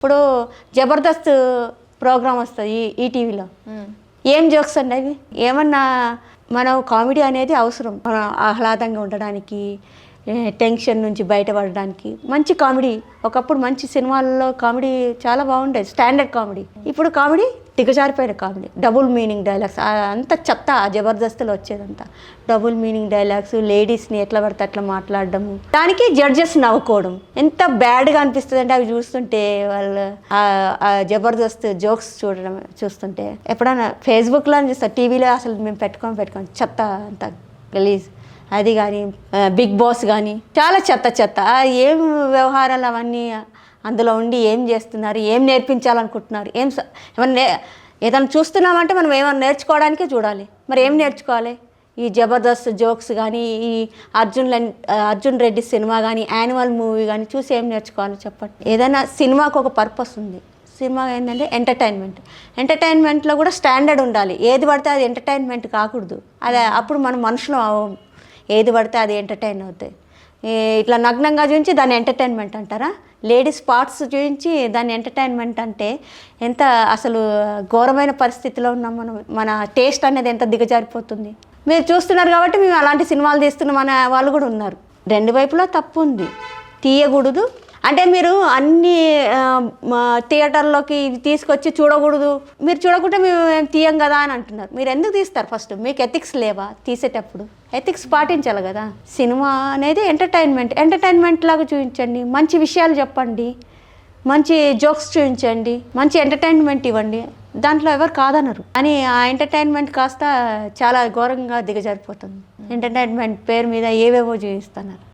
ఇప్పుడు జబర్దస్త్ ప్రోగ్రామ్ వస్తుంది ఈటీవీలో. ఏం జోక్స్ అండి అవి? ఏమన్నా మనం కామెడీ అనేది అవసరం, మనం ఆహ్లాదంగా ఉండడానికి, టెన్షన్ నుంచి బయటపడడానికి. మంచి కామెడీ, ఒకప్పుడు మంచి సినిమాల్లో కామెడీ చాలా బాగుండేది, స్టాండర్డ్ కామెడీ. ఇప్పుడు కామెడీ దిగజారిపోయిన కామెడీ, డబుల్ మీనింగ్ డైలాగ్స్, అంత చెత్త. జబర్దస్త్లో వచ్చేదంతా డబుల్ మీనింగ్ డైలాగ్స్, లేడీస్ని ఎట్లా పడితే అట్లా మాట్లాడడము, దానికి జడ్జెస్ నవ్వుకోవడం ఎంత బ్యాడ్గా అనిపిస్తుంది అంటే అవి చూస్తుంటే. వాళ్ళు జబర్దస్త్ జోక్స్ చూస్తుంటే ఎప్పుడైనా ఫేస్బుక్లో చూస్తారు, టీవీలో అసలు మేము పెట్టుకోం చెత్త అంత గలీజ్. అది కానీ బిగ్ బాస్ కానీ చాలా చెత్త. ఏం వ్యవహారాలు అవన్నీ అందులో ఉండి ఏం చేస్తున్నారు, ఏం నేర్పించాలనుకుంటున్నారు, ఏదైనా చూస్తున్నామంటే మనం ఏమైనా నేర్చుకోవడానికే చూడాలి. మరి ఏం నేర్చుకోవాలి? ఈ జబర్దస్త్ జోక్స్ కానీ, ఈ అర్జున్ రెడ్డి సినిమా కానీ, యానిమల్ మూవీ కానీ చూసి ఏం నేర్చుకోవాలి చెప్పండి. ఏదైనా సినిమాకు ఒక పర్పస్ ఉంది. సినిమా ఏంటంటే ఎంటర్టైన్మెంట్లో కూడా స్టాండర్డ్ ఉండాలి. ఏది పడితే అది ఎంటర్టైన్మెంట్ కాకూడదు. అదే అప్పుడు మనం మనుషులు ఏది పడితే అది ఎంటర్టైన్ అవుతాయి. ఇట్లా నగ్నంగా చూపించి దాన్ని ఎంటర్టైన్మెంట్ అంటారా? లేడీస్ పార్ట్స్ చూపించి దాన్ని ఎంటర్టైన్మెంట్ అంటే ఎంత అసలు ఘోరమైన పరిస్థితిలో ఉన్నాం మనం. మన టేస్ట్ అనేది ఎంత దిగజారిపోతుంది. మీరు చూస్తున్నారు కాబట్టి మేము అలాంటి సినిమాలు తీస్తున్న మన వాళ్ళు కూడా ఉన్నారు. రెండు వైపులా తప్పు ఉంది, తీయకూడదు. అంటే మీరు అన్ని థియేటర్లోకి తీసుకొచ్చి చూడకూడదు, మీరు చూడకుంటే మేము తీయం కదా అని అంటున్నారు. మీరు ఎందుకు తీస్తారు? ఫస్ట్ మీకు ఎథిక్స్ లేవా? తీసేటప్పుడు ఎథిక్స్ పాటించాలి కదా. సినిమా అనేది ఎంటర్టైన్మెంట్ లాగా చూపించండి, మంచి విషయాలు చెప్పండి, మంచి జోక్స్ చూపించండి, మంచి ఎంటర్టైన్మెంట్ ఇవ్వండి. దాంట్లో ఎవరు కాదనరు. అని ఆ ఎంటర్టైన్మెంట్ కాస్త చాలా ఘోరంగా దిగజారిపోతుంది. ఎంటర్టైన్మెంట్ పేరు మీద ఏవేవో చూపిస్తున్నారు.